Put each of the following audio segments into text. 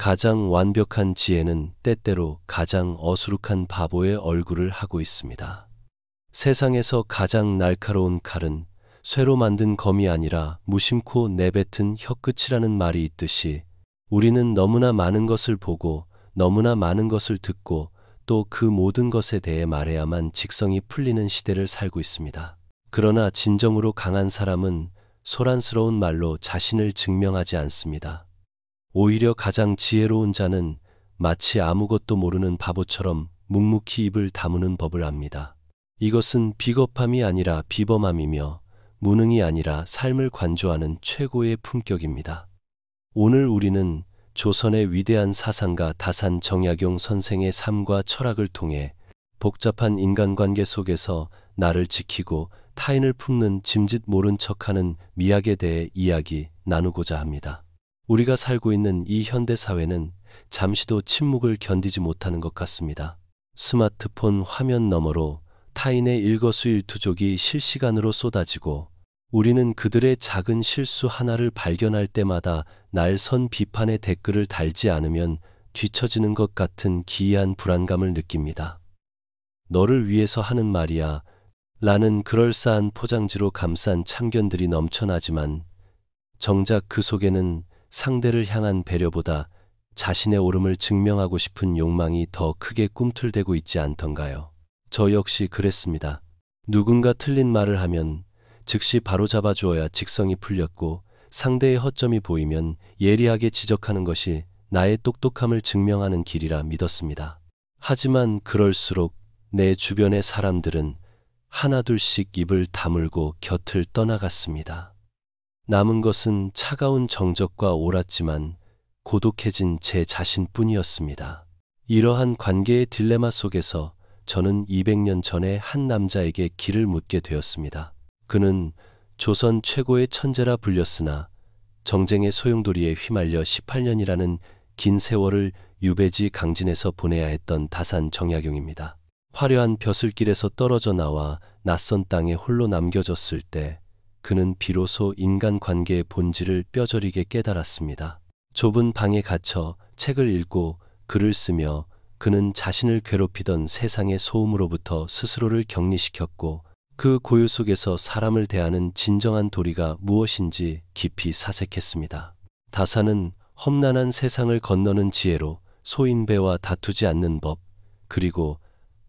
가장 완벽한 지혜는 때때로 가장 어수룩한 바보의 얼굴을 하고 있습니다. 세상에서 가장 날카로운 칼은 쇠로 만든 검이 아니라 무심코 내뱉은 혀끝이라는 말이 있듯이 우리는 너무나 많은 것을 보고 너무나 많은 것을 듣고 또 그 모든 것에 대해 말해야만 직성이 풀리는 시대를 살고 있습니다. 그러나 진정으로 강한 사람은 소란스러운 말로 자신을 증명하지 않습니다. 오히려 가장 지혜로운 자는 마치 아무것도 모르는 바보처럼 묵묵히 입을 다무는 법을 압니다. 이것은 비겁함이 아니라 비범함이며 무능이 아니라 삶을 관조하는 최고의 품격입니다. 오늘 우리는 조선의 위대한 사상가 다산 정약용 선생의 삶과 철학을 통해 복잡한 인간관계 속에서 나를 지키고 타인을 품는 짐짓 모른 척하는 미학에 대해 이야기 나누고자 합니다. 우리가 살고 있는 이 현대사회는 잠시도 침묵을 견디지 못하는 것 같습니다. 스마트폰 화면 너머로 타인의 일거수일투족이 실시간으로 쏟아지고 우리는 그들의 작은 실수 하나를 발견할 때마다 날선 비판의 댓글을 달지 않으면 뒤처지는 것 같은 기이한 불안감을 느낍니다. 너를 위해서 하는 말이야 라는 그럴싸한 포장지로 감싼 참견들이 넘쳐나지만 정작 그 속에는 상대를 향한 배려보다 자신의 옳음을 증명하고 싶은 욕망이 더 크게 꿈틀대고 있지 않던가요? 저 역시 그랬습니다. 누군가 틀린 말을 하면 즉시 바로잡아 주어야 직성이 풀렸고 상대의 허점이 보이면 예리하게 지적하는 것이 나의 똑똑함을 증명하는 길이라 믿었습니다. 하지만 그럴수록 내 주변의 사람들은 하나둘씩 입을 다물고 곁을 떠나갔습니다. 남은 것은 차가운 정적과 옳았지만 고독해진 제 자신뿐이었습니다. 이러한 관계의 딜레마 속에서 저는 200년 전에 한 남자에게 길을 묻게 되었습니다. 그는 조선 최고의 천재라 불렸으나 정쟁의 소용돌이에 휘말려 18년이라는 긴 세월을 유배지 강진에서 보내야 했던 다산 정약용입니다. 화려한 벼슬길에서 떨어져 나와 낯선 땅에 홀로 남겨졌을 때 그는 비로소 인간관계의 본질을 뼈저리게 깨달았습니다. 좁은 방에 갇혀 책을 읽고 글을 쓰며 그는 자신을 괴롭히던 세상의 소음으로부터 스스로를 격리시켰고 그 고요 속에서 사람을 대하는 진정한 도리가 무엇인지 깊이 사색했습니다. 다산은 험난한 세상을 건너는 지혜로 소인배와 다투지 않는 법, 그리고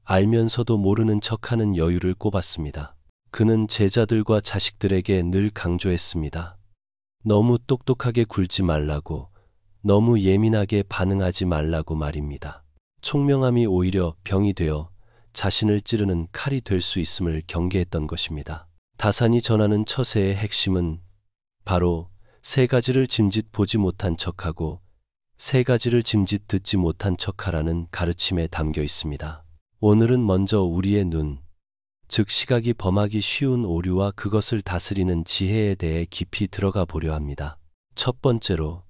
알면서도 모르는 척하는 여유를 꼽았습니다. 그는 제자들과 자식들에게 늘 강조했습니다. 너무 똑똑하게 굴지 말라고, 너무 예민하게 반응하지 말라고 말입니다. 총명함이 오히려 병이 되어 자신을 찌르는 칼이 될 수 있음을 경계했던 것입니다. 다산이 전하는 처세의 핵심은 바로 세 가지를 짐짓 보지 못한 척하고 세 가지를 짐짓 듣지 못한 척하라는 가르침에 담겨 있습니다. 오늘은 먼저 우리의 눈, 즉 시각이 범하기 쉬운 오류와 그것을 다스리는 지혜에 대해 깊이 들어가 보려 합니다. 첫 번째로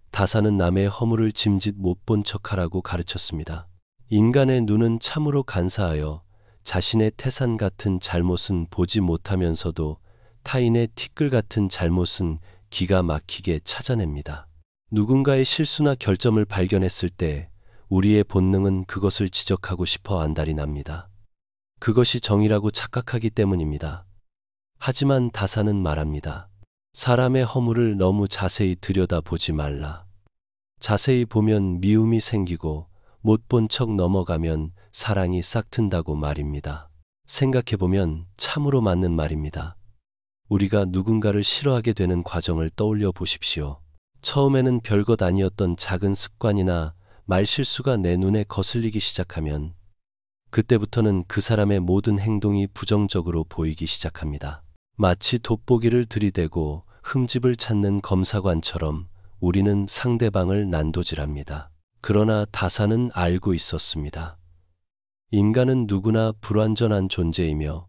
다산은 남의 허물을 짐짓 못 본 척하라고 가르쳤습니다. 인간의 눈은 참으로 간사하여 자신의 태산 같은 잘못은 보지 못하면서도 타인의 티끌 같은 잘못은 기가 막히게 찾아냅니다. 누군가의 실수나 결점을 발견했을 때 우리의 본능은 그것을 지적하고 싶어 안달이 납니다. 그것이 정의라고 착각하기 때문입니다. 하지만 다산은 말합니다. 사람의 허물을 너무 자세히 들여다보지 말라. 자세히 보면 미움이 생기고 못 본 척 넘어가면 사랑이 싹튼다고 말입니다. 생각해보면 참으로 맞는 말입니다. 우리가 누군가를 싫어하게 되는 과정을 떠올려 보십시오. 처음에는 별것 아니었던 작은 습관이나 말실수가 내 눈에 거슬리기 시작하면 그때부터는 그 사람의 모든 행동이 부정적으로 보이기 시작합니다. 마치 돋보기를 들이대고 흠집을 찾는 검사관처럼 우리는 상대방을 난도질합니다. 그러나 다산은 알고 있었습니다. 인간은 누구나 불완전한 존재이며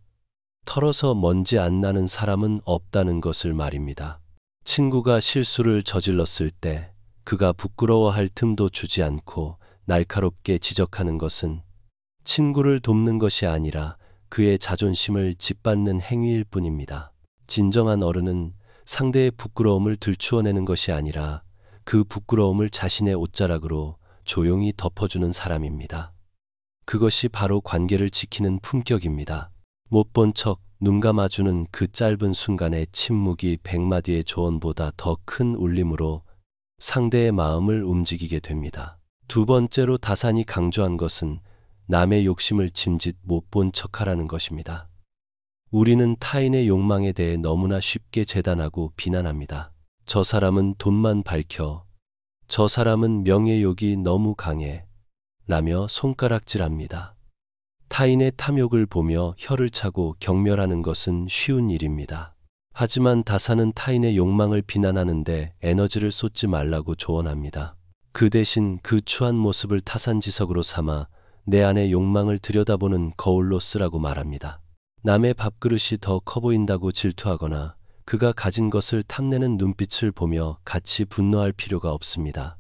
털어서 먼지 안 나는 사람은 없다는 것을 말입니다. 친구가 실수를 저질렀을 때 그가 부끄러워할 틈도 주지 않고 날카롭게 지적하는 것은 친구를 돕는 것이 아니라 그의 자존심을 짓밟는 행위일 뿐입니다. 진정한 어른은 상대의 부끄러움을 들추어내는 것이 아니라 그 부끄러움을 자신의 옷자락으로 조용히 덮어주는 사람입니다. 그것이 바로 관계를 지키는 품격입니다. 못 본 척 눈 감아주는 그 짧은 순간의 침묵이 100마디의 조언보다 더 큰 울림으로 상대의 마음을 움직이게 됩니다. 두 번째로 다산이 강조한 것은 남의 욕심을 짐짓 못 본 척하라는 것입니다. 우리는 타인의 욕망에 대해 너무나 쉽게 재단하고 비난합니다. 저 사람은 돈만 밝혀, 저 사람은 명예욕이 너무 강해, 라며 손가락질합니다. 타인의 탐욕을 보며 혀를 차고 경멸하는 것은 쉬운 일입니다. 하지만 다산은 타인의 욕망을 비난하는데 에너지를 쏟지 말라고 조언합니다. 그 대신 그 추한 모습을 타산지석으로 삼아 내 안의 욕망을 들여다보는 거울로 쓰라고 말합니다. 남의 밥그릇이 더 커 보인다고 질투하거나 그가 가진 것을 탐내는 눈빛을 보며 같이 분노할 필요가 없습니다.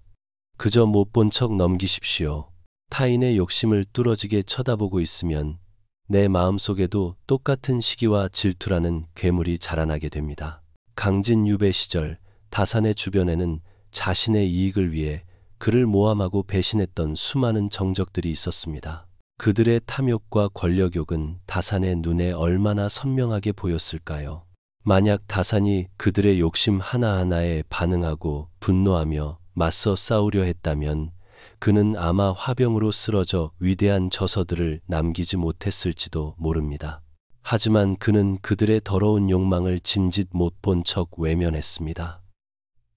그저 못 본 척 넘기십시오. 타인의 욕심을 뚫어지게 쳐다보고 있으면 내 마음속에도 똑같은 시기와 질투라는 괴물이 자라나게 됩니다. 강진 유배 시절 다산의 주변에는 자신의 이익을 위해 그를 모함하고 배신했던 수많은 정적들이 있었습니다. 그들의 탐욕과 권력욕은 다산의 눈에 얼마나 선명하게 보였을까요? 만약 다산이 그들의 욕심 하나하나에 반응하고 분노하며 맞서 싸우려 했다면 그는 아마 화병으로 쓰러져 위대한 저서들을 남기지 못했을지도 모릅니다. 하지만 그는 그들의 더러운 욕망을 짐짓 못 본 척 외면했습니다.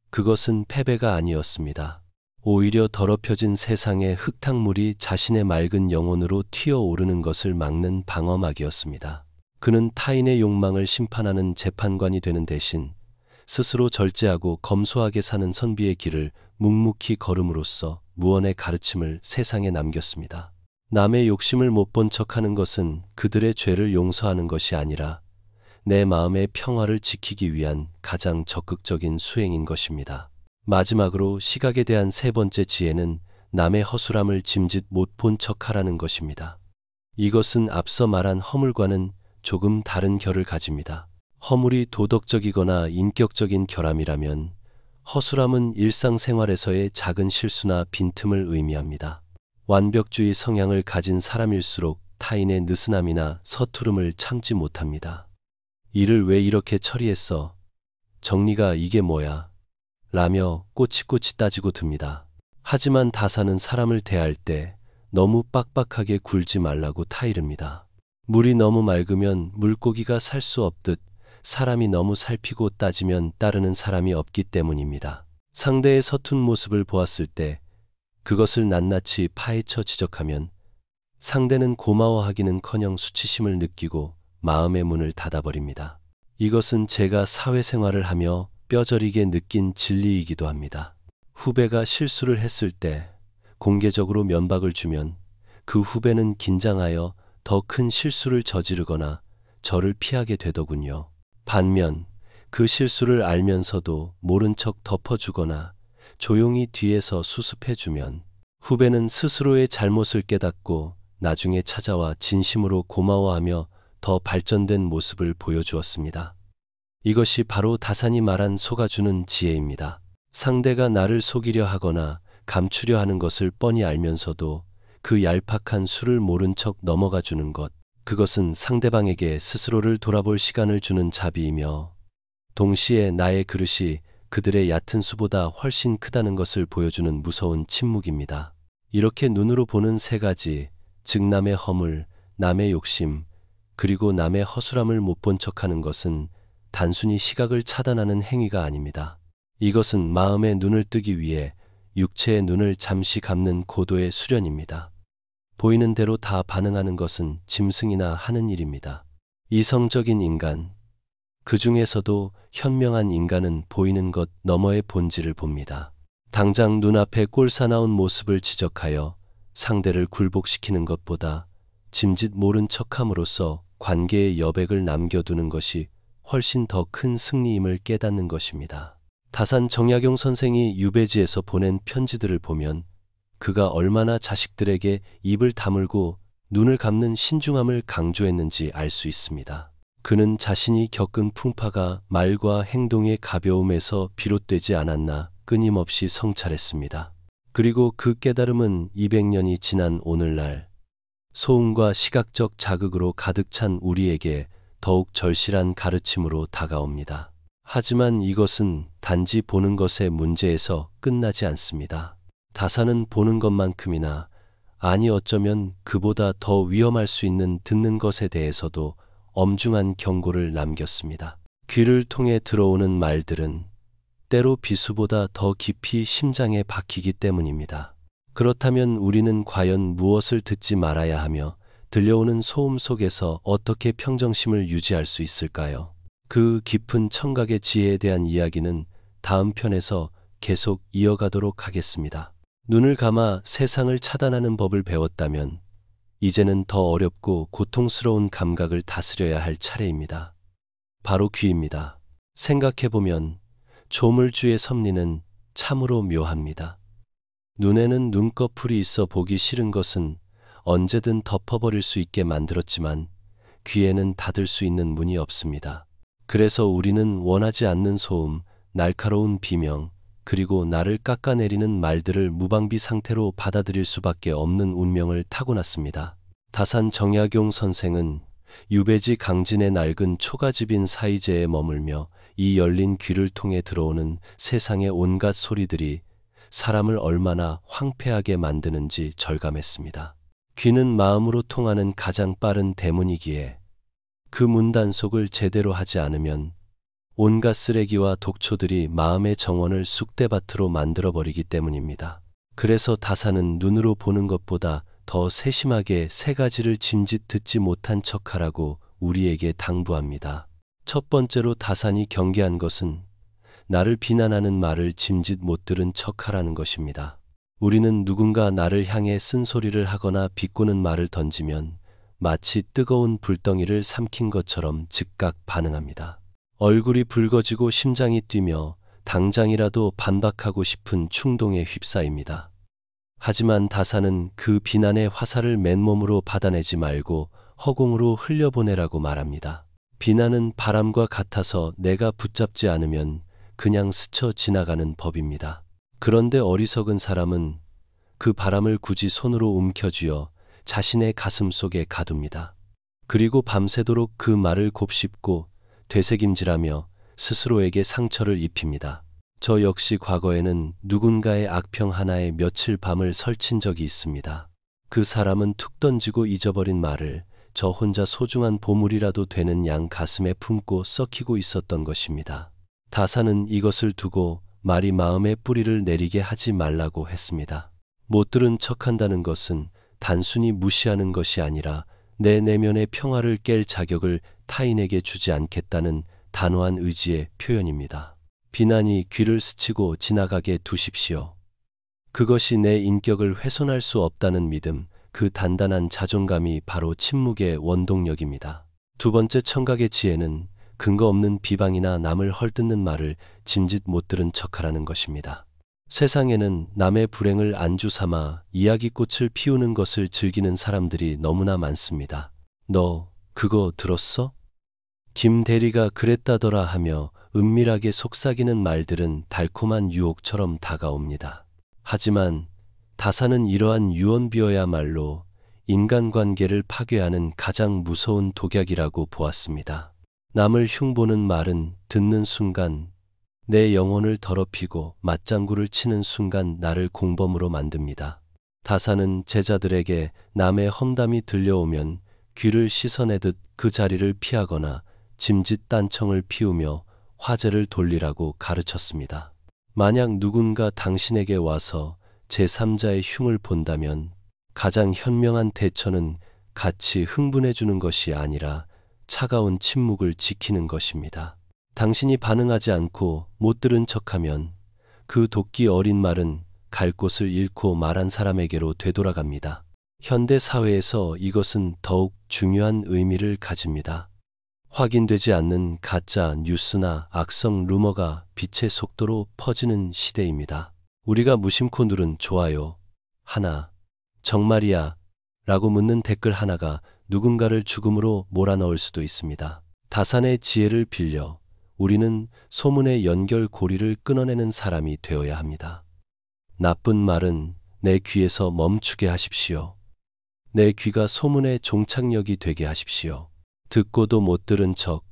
그것은 패배가 아니었습니다. 오히려 더럽혀진 세상의 흙탕물이 자신의 맑은 영혼으로 튀어오르는 것을 막는 방어막이었습니다. 그는 타인의 욕망을 심판하는 재판관이 되는 대신 스스로 절제하고 검소하게 사는 선비의 길을 묵묵히 걸음으로써 무언의 가르침을 세상에 남겼습니다. 남의 욕심을 못 본 척하는 것은 그들의 죄를 용서하는 것이 아니라 내 마음의 평화를 지키기 위한 가장 적극적인 수행인 것입니다. 마지막으로 시각에 대한 세 번째 지혜는 남의 허술함을 짐짓 못 본 척하라는 것입니다. 이것은 앞서 말한 허물과는 조금 다른 결을 가집니다. 허물이 도덕적이거나 인격적인 결함이라면 허술함은 일상생활에서의 작은 실수나 빈틈을 의미합니다. 완벽주의 성향을 가진 사람일수록 타인의 느슨함이나 서투름을 참지 못합니다. 일을 왜 이렇게 처리했어? 정리가 이게 뭐야? 라며 꼬치꼬치 따지고 듭니다. 하지만 다산은 사람을 대할 때 너무 빡빡하게 굴지 말라고 타이릅니다. 물이 너무 맑으면 물고기가 살 수 없듯 사람이 너무 살피고 따지면 따르는 사람이 없기 때문입니다. 상대의 서툰 모습을 보았을 때 그것을 낱낱이 파헤쳐 지적하면 상대는 고마워하기는커녕 수치심을 느끼고 마음의 문을 닫아버립니다. 이것은 제가 사회생활을 하며 뼈저리게 느낀 진리이기도 합니다. 후배가 실수를 했을 때 공개적으로 면박을 주면 그 후배는 긴장하여 더 큰 실수를 저지르거나 저를 피하게 되더군요. 반면 그 실수를 알면서도 모른 척 덮어주거나 조용히 뒤에서 수습해주면 후배는 스스로의 잘못을 깨닫고 나중에 찾아와 진심으로 고마워하며 더 발전된 모습을 보여주었습니다. 이것이 바로 다산이 말한 속아주는 지혜입니다. 상대가 나를 속이려 하거나 감추려 하는 것을 뻔히 알면서도 그 얄팍한 수를 모른 척 넘어가 주는 것, 그것은 상대방에게 스스로를 돌아볼 시간을 주는 자비이며 동시에 나의 그릇이 그들의 얕은 수보다 훨씬 크다는 것을 보여주는 무서운 침묵입니다. 이렇게 눈으로 보는 세 가지, 즉 남의 허물, 남의 욕심, 그리고 남의 허술함을 못 본 척하는 것은 단순히 시각을 차단하는 행위가 아닙니다. 이것은 마음의 눈을 뜨기 위해 육체의 눈을 잠시 감는 고도의 수련입니다. 보이는 대로 다 반응하는 것은 짐승이나 하는 일입니다. 이성적인 인간, 그 중에서도 현명한 인간은 보이는 것 너머의 본질을 봅니다. 당장 눈앞에 꼴사나운 모습을 지적하여 상대를 굴복시키는 것보다 짐짓 모른 척함으로써 관계의 여백을 남겨두는 것이 훨씬 더 큰 승리임을 깨닫는 것입니다. 다산 정약용 선생이 유배지에서 보낸 편지들을 보면 그가 얼마나 자식들에게 입을 다물고 눈을 감는 신중함을 강조했는지 알 수 있습니다. 그는 자신이 겪은 풍파가 말과 행동의 가벼움에서 비롯되지 않았나 끊임없이 성찰했습니다. 그리고 그 깨달음은 200년이 지난 오늘날 소음과 시각적 자극으로 가득 찬 우리에게 더욱 절실한 가르침으로 다가옵니다. 하지만 이것은 단지 보는 것의 문제에서 끝나지 않습니다. 다산은 보는 것만큼이나, 아니 어쩌면 그보다 더 위험할 수 있는 듣는 것에 대해서도 엄중한 경고를 남겼습니다. 귀를 통해 들어오는 말들은 때로 비수보다 더 깊이 심장에 박히기 때문입니다. 그렇다면 우리는 과연 무엇을 듣지 말아야 하며 들려오는 소음 속에서 어떻게 평정심을 유지할 수 있을까요? 그 깊은 청각의 지혜에 대한 이야기는 다음 편에서 계속 이어가도록 하겠습니다. 눈을 감아 세상을 차단하는 법을 배웠다면 이제는 더 어렵고 고통스러운 감각을 다스려야 할 차례입니다. 바로 귀입니다. 생각해보면 조물주의 섭리는 참으로 묘합니다. 눈에는 눈꺼풀이 있어 보기 싫은 것은 언제든 덮어버릴 수 있게 만들었지만 귀에는 닫을 수 있는 문이 없습니다. 그래서 우리는 원하지 않는 소음, 날카로운 비명, 그리고 나를 깎아내리는 말들을 무방비 상태로 받아들일 수밖에 없는 운명을 타고났습니다. 다산 정약용 선생은 유배지 강진의 낡은 초가집인 사이제에 머물며 이 열린 귀를 통해 들어오는 세상의 온갖 소리들이 사람을 얼마나 황폐하게 만드는지 절감했습니다. 귀는 마음으로 통하는 가장 빠른 대문이기에 그 문 단속을 제대로 하지 않으면 온갖 쓰레기와 독초들이 마음의 정원을 쑥대밭으로 만들어버리기 때문입니다. 그래서 다산은 눈으로 보는 것보다 더 세심하게 세 가지를 짐짓 듣지 못한 척하라고 우리에게 당부합니다. 첫 번째로 다산이 경계한 것은 나를 비난하는 말을 짐짓 못 들은 척하라는 것입니다. 우리는 누군가 나를 향해 쓴소리를 하거나 비꼬는 말을 던지면 마치 뜨거운 불덩이를 삼킨 것처럼 즉각 반응합니다. 얼굴이 붉어지고 심장이 뛰며 당장이라도 반박하고 싶은 충동에 휩싸입니다. 하지만 다산은 그 비난의 화살을 맨몸으로 받아내지 말고 허공으로 흘려보내라고 말합니다. 비난은 바람과 같아서 내가 붙잡지 않으면 그냥 스쳐 지나가는 법입니다. 그런데 어리석은 사람은 그 바람을 굳이 손으로 움켜쥐어 자신의 가슴 속에 가둡니다. 그리고 밤새도록 그 말을 곱씹고 되새김질하며 스스로에게 상처를 입힙니다. 저 역시 과거에는 누군가의 악평 하나에 며칠 밤을 설친 적이 있습니다. 그 사람은 툭 던지고 잊어버린 말을 저 혼자 소중한 보물이라도 되는 양 가슴에 품고 썩히고 있었던 것입니다. 다산은 이것을 두고 말이 마음에 뿌리를 내리게 하지 말라고 했습니다. 못 들은 척한다는 것은 단순히 무시하는 것이 아니라 내 내면의 평화를 깰 자격을 타인에게 주지 않겠다는 단호한 의지의 표현입니다. 비난이 귀를 스치고 지나가게 두십시오. 그것이 내 인격을 훼손할 수 없다는 믿음, 그 단단한 자존감이 바로 침묵의 원동력입니다. 두 번째 청각의 지혜는 근거 없는 비방이나 남을 헐뜯는 말을 짐짓 못 들은 척하라는 것입니다. 세상에는 남의 불행을 안주 삼아 이야기꽃을 피우는 것을 즐기는 사람들이 너무나 많습니다. 너 그거 들었어? 김 대리가 그랬다더라 하며 은밀하게 속삭이는 말들은 달콤한 유혹처럼 다가옵니다. 하지만 다산은 이러한 유언비어야말로 인간관계를 파괴하는 가장 무서운 독약이라고 보았습니다. 남을 흉보는 말은 듣는 순간 내 영혼을 더럽히고 맞장구를 치는 순간 나를 공범으로 만듭니다. 다산은 제자들에게 남의 험담이 들려오면 귀를 씻어내듯 그 자리를 피하거나 짐짓 딴청을 피우며 화제를 돌리라고 가르쳤습니다. 만약 누군가 당신에게 와서 제3자의 흉을 본다면 가장 현명한 대처는 같이 흥분해주는 것이 아니라 차가운 침묵을 지키는 것입니다. 당신이 반응하지 않고 못 들은 척하면 그 도끼 어린 말은 갈 곳을 잃고 말한 사람에게로 되돌아갑니다. 현대 사회에서 이것은 더욱 중요한 의미를 가집니다. 확인되지 않는 가짜 뉴스나 악성 루머가 빛의 속도로 퍼지는 시대입니다. 우리가 무심코 누른 좋아요 하나, 정말이야 라고 묻는 댓글 하나가 누군가를 죽음으로 몰아넣을 수도 있습니다. 다산의 지혜를 빌려 우리는 소문의 연결고리를 끊어내는 사람이 되어야 합니다. 나쁜 말은 내 귀에서 멈추게 하십시오. 내 귀가 소문의 종착역이 되게 하십시오. 듣고도 못 들은 척,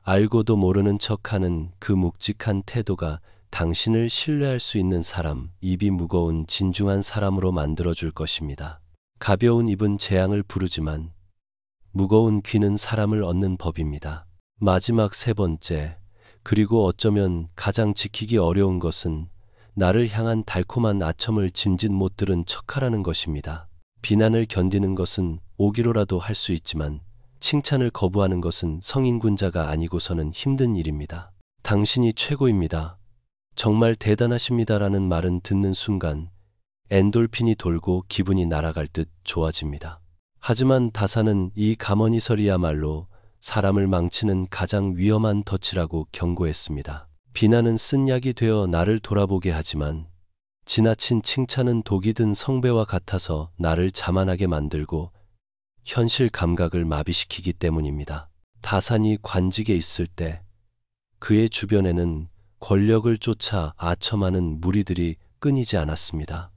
알고도 모르는 척하는 그 묵직한 태도가 당신을 신뢰할 수 있는 사람, 입이 무거운 진중한 사람으로 만들어줄 것입니다. 가벼운 입은 재앙을 부르지만 무거운 귀는 사람을 얻는 법입니다. 마지막 세 번째, 그리고 어쩌면 가장 지키기 어려운 것은 나를 향한 달콤한 아첨을 짐짓 못 들은 척하라는 것입니다. 비난을 견디는 것은 오기로라도 할 수 있지만 칭찬을 거부하는 것은 성인군자가 아니고서는 힘든 일입니다. 당신이 최고입니다. 정말 대단하십니다라는 말은 듣는 순간 엔돌핀이 돌고 기분이 날아갈 듯 좋아집니다. 하지만 다사는 이 가머니설이야말로 사람을 망치는 가장 위험한 덫이라고 경고했습니다. 비난은 쓴 약이 되어 나를 돌아보게 하지만 지나친 칭찬은 독이 든 성배와 같아서 나를 자만하게 만들고 현실 감각을 마비시키기 때문입니다. 다산이 관직에 있을 때 그의 주변에는 권력을 쫓아 아첨하는 무리들이 끊이지 않았습니다.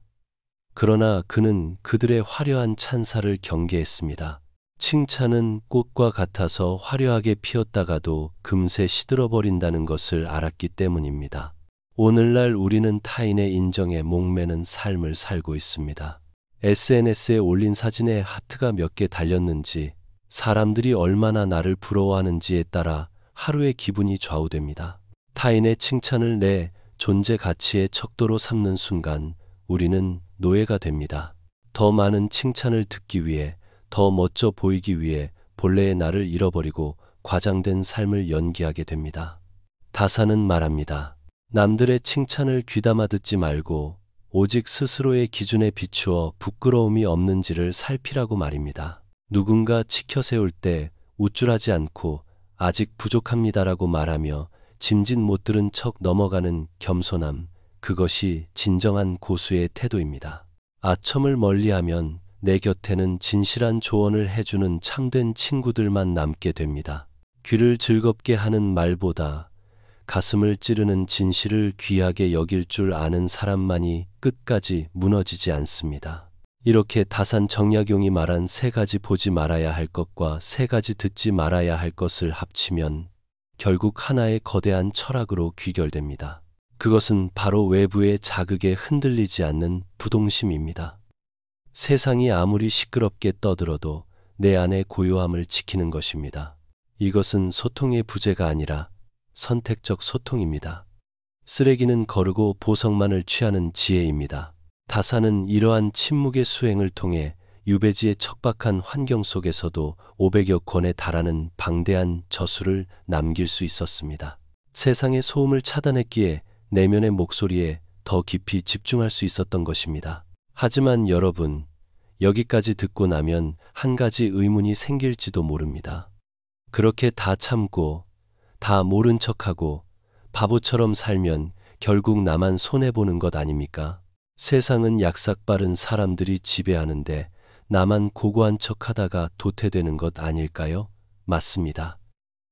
그러나 그는 그들의 화려한 찬사를 경계했습니다. 칭찬은 꽃과 같아서 화려하게 피었다가도 금세 시들어버린다는 것을 알았기 때문입니다. 오늘날 우리는 타인의 인정에 목매는 삶을 살고 있습니다. SNS에 올린 사진에 하트가 몇 개 달렸는지, 사람들이 얼마나 나를 부러워하는지에 따라 하루의 기분이 좌우됩니다. 타인의 칭찬을 내 존재 가치의 척도로 삼는 순간 우리는 노예가 됩니다. 더 많은 칭찬을 듣기 위해, 더 멋져 보이기 위해 본래의 나를 잃어버리고 과장된 삶을 연기하게 됩니다. 다사는 말합니다. 남들의 칭찬을 귀담아 듣지 말고 오직 스스로의 기준에 비추어 부끄러움이 없는지를 살피라고 말입니다. 누군가 치켜 세울 때 우쭐하지 않고 아직 부족합니다라고 말하며 짐짓 못 들은 척 넘어가는 겸손함, 그것이 진정한 고수의 태도입니다. 아첨을 멀리하면 내 곁에는 진실한 조언을 해주는 참된 친구들만 남게 됩니다. 귀를 즐겁게 하는 말보다 가슴을 찌르는 진실을 귀하게 여길 줄 아는 사람만이 끝까지 무너지지 않습니다. 이렇게 다산 정약용이 말한 세 가지 보지 말아야 할 것과 세 가지 듣지 말아야 할 것을 합치면 결국 하나의 거대한 철학으로 귀결됩니다. 그것은 바로 외부의 자극에 흔들리지 않는 부동심입니다. 세상이 아무리 시끄럽게 떠들어도 내 안의 고요함을 지키는 것입니다. 이것은 소통의 부재가 아니라 선택적 소통입니다. 쓰레기는 거르고 보석만을 취하는 지혜입니다. 다사는 이러한 침묵의 수행을 통해 유배지의 척박한 환경 속에서도 500여 권에 달하는 방대한 저수를 남길 수 있었습니다. 세상의 소음을 차단했기에 내면의 목소리에 더 깊이 집중할 수 있었던 것입니다. 하지만 여러분, 여기까지 듣고 나면 한 가지 의문이 생길지도 모릅니다. 그렇게 다 참고 다 모른 척하고 바보처럼 살면 결국 나만 손해보는 것 아닙니까? 세상은 약삭빠른 사람들이 지배하는데 나만 고고한 척하다가 도태되는 것 아닐까요? 맞습니다.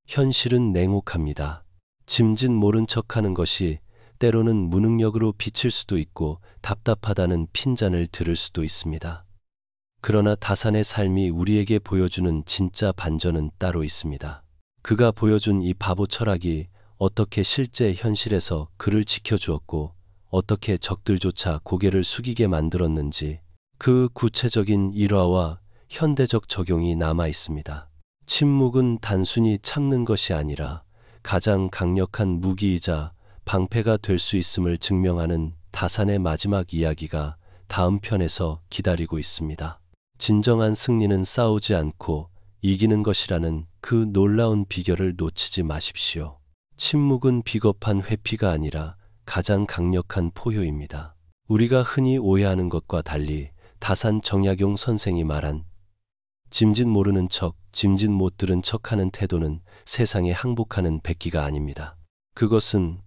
현실은 냉혹합니다. 짐짓 모른 척하는 것이 때로는 무능력으로 비칠 수도 있고 답답하다는 핀잔을 들을 수도 있습니다. 그러나 다산의 삶이 우리에게 보여주는 진짜 반전은 따로 있습니다. 그가 보여준 이 바보 철학이 어떻게 실제 현실에서 그를 지켜주었고 어떻게 적들조차 고개를 숙이게 만들었는지 그 구체적인 일화와 현대적 적용이 남아 있습니다. 침묵은 단순히 참는 것이 아니라 가장 강력한 무기이자 방패가 될 수 있음을 증명하는 다산의 마지막 이야기가 다음 편에서 기다리고 있습니다. 진정한 승리는 싸우지 않고 이기는 것이라는 그 놀라운 비결을 놓치지 마십시오. 침묵은 비겁한 회피가 아니라 가장 강력한 포효입니다. 우리가 흔히 오해하는 것과 달리 다산 정약용 선생이 말한 짐짓 모르는 척, 짐짓 못 들은 척하는 태도는 세상에 항복하는 백기가 아닙니다. 그것은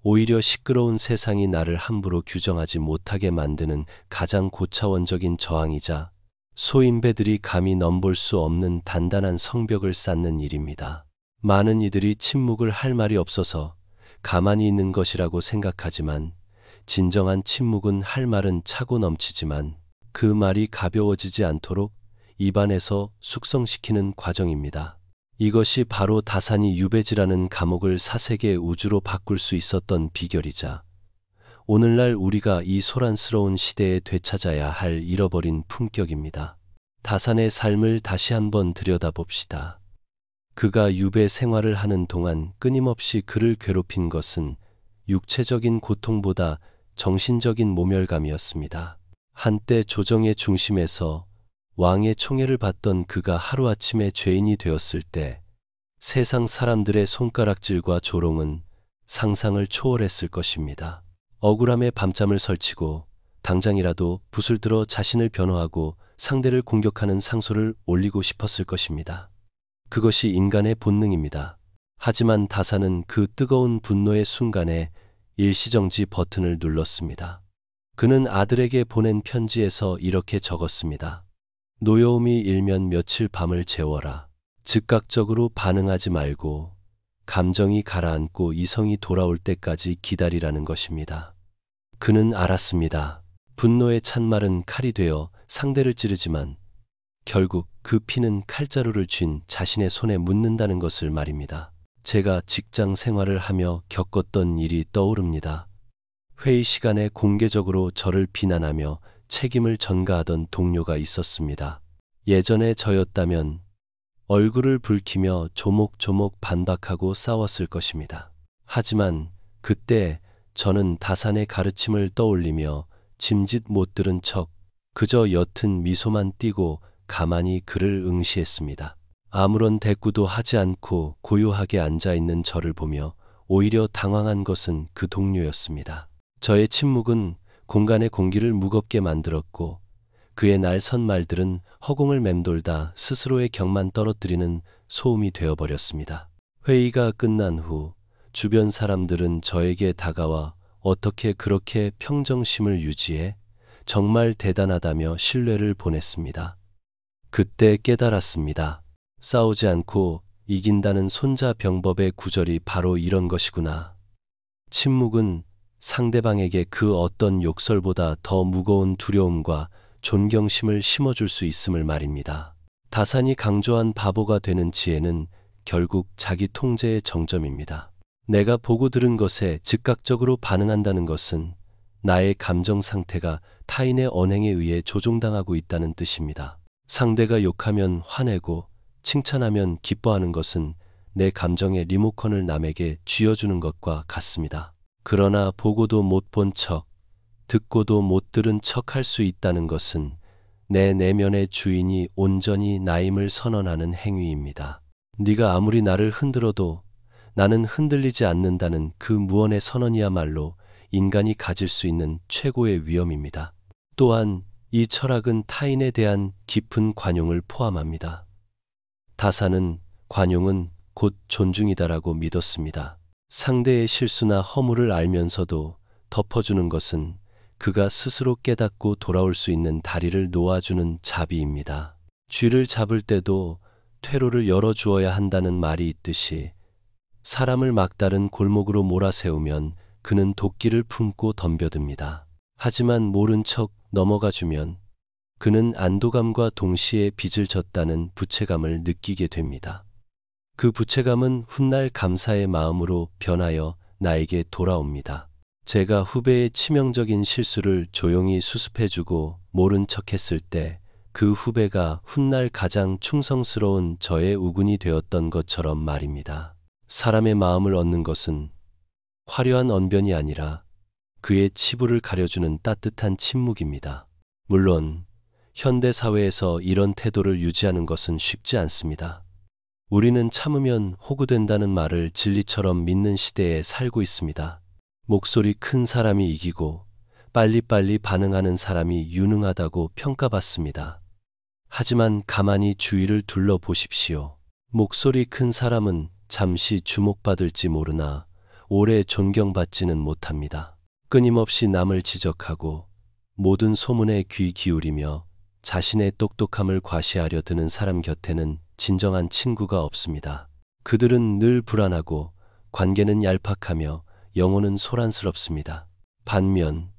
오히려 시끄러운 세상이 나를 함부로 규정하지 못하게 만드는 가장 고차원적인 저항이자 소인배들이 감히 넘볼 수 없는 단단한 성벽을 쌓는 일입니다. 많은 이들이 침묵을 할 말이 없어서 가만히 있는 것이라고 생각하지만 진정한 침묵은 할 말은 차고 넘치지만 그 말이 가벼워지지 않도록 입안에서 숙성시키는 과정입니다. 이것이 바로 다산이 유배지라는 감옥을 사색의 우주로 바꿀 수 있었던 비결이자 오늘날 우리가 이 소란스러운 시대에 되찾아야 할 잃어버린 품격입니다. 다산의 삶을 다시 한번 들여다봅시다. 그가 유배 생활을 하는 동안 끊임없이 그를 괴롭힌 것은 육체적인 고통보다 정신적인 모멸감이었습니다. 한때 조정의 중심에서 왕의 총애를 받던 그가 하루아침에 죄인이 되었을 때 세상 사람들의 손가락질과 조롱은 상상을 초월했을 것입니다. 억울함에 밤잠을 설치고 당장이라도 붓을 들어 자신을 변호하고 상대를 공격하는 상소를 올리고 싶었을 것입니다. 그것이 인간의 본능입니다. 하지만 다산은 그 뜨거운 분노의 순간에 일시정지 버튼을 눌렀습니다. 그는 아들에게 보낸 편지에서 이렇게 적었습니다. 노여움이 일면 며칠 밤을 재워라. 즉각적으로 반응하지 말고 감정이 가라앉고 이성이 돌아올 때까지 기다리라는 것입니다. 그는 알았습니다. 분노의 찬말은 칼이 되어 상대를 찌르지만 결국 그 피는 칼자루를 쥔 자신의 손에 묻는다는 것을 말입니다. 제가 직장 생활을 하며 겪었던 일이 떠오릅니다. 회의 시간에 공개적으로 저를 비난하며 책임을 전가하던 동료가 있었습니다. 예전에 저였다면 얼굴을 붉히며 조목조목 반박하고 싸웠을 것입니다. 하지만 그때 저는 다산의 가르침을 떠올리며 짐짓 못 들은 척 그저 옅은 미소만 띠고 가만히 그를 응시했습니다. 아무런 대꾸도 하지 않고 고요하게 앉아있는 저를 보며 오히려 당황한 것은 그 동료였습니다. 저의 침묵은 공간의 공기를 무겁게 만들었고 그의 날선 말들은 허공을 맴돌다 스스로의 격만 떨어뜨리는 소음이 되어버렸습니다. 회의가 끝난 후 주변 사람들은 저에게 다가와 어떻게 그렇게 평정심을 유지해? 정말 대단하다며 신뢰를 보냈습니다. 그때 깨달았습니다. 싸우지 않고 이긴다는 손자병법의 구절이 바로 이런 것이구나. 침묵은 상대방에게 그 어떤 욕설보다 더 무거운 두려움과 존경심을 심어줄 수 있음을 말입니다. 다산이 강조한 바보가 되는 지혜는 결국 자기 통제의 정점입니다. 내가 보고 들은 것에 즉각적으로 반응한다는 것은 나의 감정 상태가 타인의 언행에 의해 조종당하고 있다는 뜻입니다. 상대가 욕하면 화내고 칭찬하면 기뻐하는 것은 내 감정의 리모컨을 남에게 쥐어주는 것과 같습니다. 그러나 보고도 못 본 척, 듣고도 못 들은 척 할 수 있다는 것은 내 내면의 주인이 온전히 나임을 선언하는 행위입니다. 네가 아무리 나를 흔들어도 나는 흔들리지 않는다는 그 무언의 선언이야말로 인간이 가질 수 있는 최고의 위엄입니다. 또한 이 철학은 타인에 대한 깊은 관용을 포함합니다. 다산은 관용은 곧 존중이다라고 믿었습니다. 상대의 실수나 허물을 알면서도 덮어주는 것은 그가 스스로 깨닫고 돌아올 수 있는 다리를 놓아주는 자비입니다. 쥐를 잡을 때도 퇴로를 열어주어야 한다는 말이 있듯이 사람을 막다른 골목으로 몰아세우면 그는 도끼를 품고 덤벼듭니다. 하지만 모른 척 넘어가주면 그는 안도감과 동시에 빚을 졌다는 부채감을 느끼게 됩니다. 그 부채감은 훗날 감사의 마음으로 변하여 나에게 돌아옵니다. 제가 후배의 치명적인 실수를 조용히 수습해주고 모른 척했을 때 그 후배가 훗날 가장 충성스러운 저의 우군이 되었던 것처럼 말입니다. 사람의 마음을 얻는 것은 화려한 언변이 아니라 그의 치부를 가려주는 따뜻한 침묵입니다. 물론 현대 사회에서 이런 태도를 유지하는 것은 쉽지 않습니다. 우리는 참으면 호구된다는 말을 진리처럼 믿는 시대에 살고 있습니다. 목소리 큰 사람이 이기고 빨리빨리 반응하는 사람이 유능하다고 평가받습니다. 하지만 가만히 주위를 둘러보십시오. 목소리 큰 사람은 잠시 주목받을지 모르나 오래 존경받지는 못합니다. 끊임없이 남을 지적하고 모든 소문에 귀 기울이며 자신의 똑똑함을 과시하려 드는 사람 곁에는 진정한 친구가 없습니다. 그들은 늘 불안하고 관계는 얄팍하며 영혼은 소란스럽습니다. 반면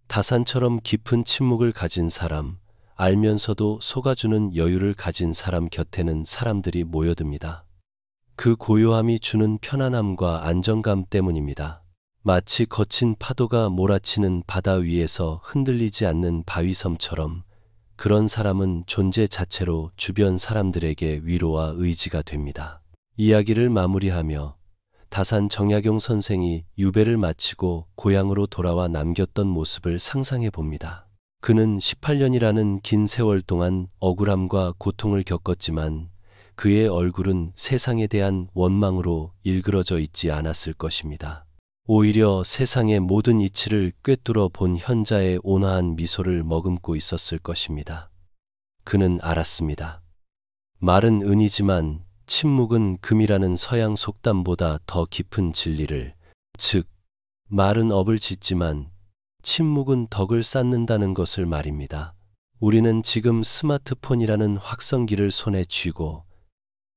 다산처럼 깊은 침묵을 가진 사람, 알면서도 속아주는 여유를 가진 사람 곁에는 사람들이 모여듭니다. 그 고요함이 주는 편안함과 안정감 때문입니다. 마치 거친 파도가 몰아치는 바다 위에서 흔들리지 않는 바위섬처럼 그런 사람은 존재 자체로 주변 사람들에게 위로와 의지가 됩니다. 이야기를 마무리하며 다산 정약용 선생이 유배를 마치고 고향으로 돌아와 남겼던 모습을 상상해 봅니다. 그는 18년이라는 긴 세월 동안 억울함과 고통을 겪었지만 그의 얼굴은 세상에 대한 원망으로 일그러져 있지 않았을 것입니다. 오히려 세상의 모든 이치를 꿰뚫어 본 현자의 온화한 미소를 머금고 있었을 것입니다. 그는 알았습니다. 말은 은이지만 침묵은 금이라는 서양 속담보다 더 깊은 진리를, 즉, 말은 업을 짓지만 침묵은 덕을 쌓는다는 것을 말입니다. 우리는 지금 스마트폰이라는 확성기를 손에 쥐고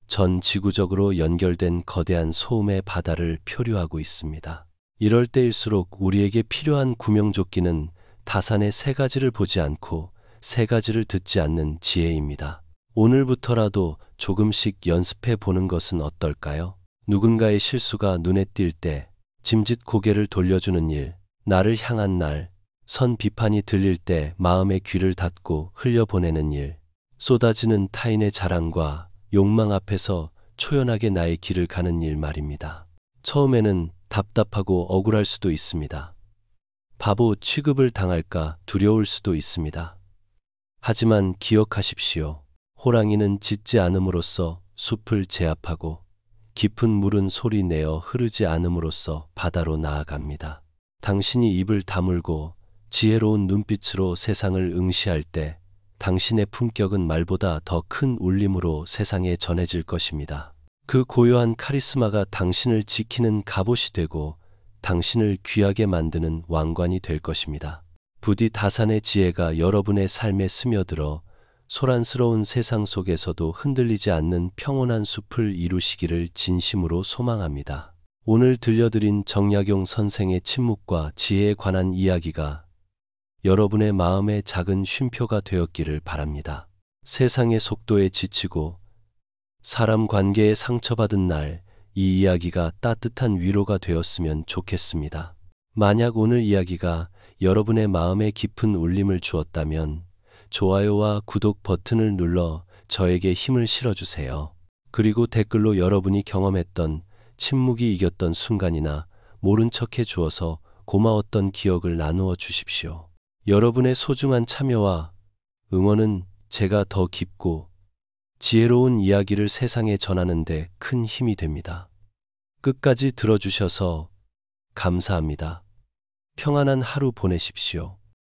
전 지구적으로 연결된 거대한 소음의 바다를 표류하고 있습니다. 이럴 때일수록 우리에게 필요한 구명조끼는 다산의 세 가지를 보지 않고 세 가지를 듣지 않는 지혜입니다. 오늘부터라도 조금씩 연습해 보는 것은 어떨까요? 누군가의 실수가 눈에 띌 때 짐짓 고개를 돌려주는 일, 나를 향한 날, 선 비판이 들릴 때 마음의 귀를 닫고 흘려보내는 일, 쏟아지는 타인의 자랑과 욕망 앞에서 초연하게 나의 길을 가는 일 말입니다. 처음에는 답답하고 억울할 수도 있습니다. 바보 취급을 당할까 두려울 수도 있습니다. 하지만 기억하십시오. 호랑이는 짖지 않음으로써 숲을 제압하고 깊은 물은 소리 내어 흐르지 않음으로써 바다로 나아갑니다. 당신이 입을 다물고 지혜로운 눈빛으로 세상을 응시할 때 당신의 품격은 말보다 더 큰 울림으로 세상에 전해질 것입니다. 그 고요한 카리스마가 당신을 지키는 갑옷이 되고 당신을 귀하게 만드는 왕관이 될 것입니다. 부디 다산의 지혜가 여러분의 삶에 스며들어 소란스러운 세상 속에서도 흔들리지 않는 평온한 숲을 이루시기를 진심으로 소망합니다. 오늘 들려드린 정약용 선생의 침묵과 지혜에 관한 이야기가 여러분의 마음의 작은 쉼표가 되었기를 바랍니다. 세상의 속도에 지치고 사람 관계에 상처받은 날, 이 이야기가 따뜻한 위로가 되었으면 좋겠습니다. 만약 오늘 이야기가 여러분의 마음에 깊은 울림을 주었다면 좋아요와 구독 버튼을 눌러 저에게 힘을 실어주세요. 그리고 댓글로 여러분이 경험했던 침묵이 이겼던 순간이나 모른 척해 주어서 고마웠던 기억을 나누어 주십시오. 여러분의 소중한 참여와 응원은 제가 더 깊고 지혜로운 이야기를 세상에 전하는 데 큰 힘이 됩니다. 끝까지 들어주셔서 감사합니다. 평안한 하루 보내십시오.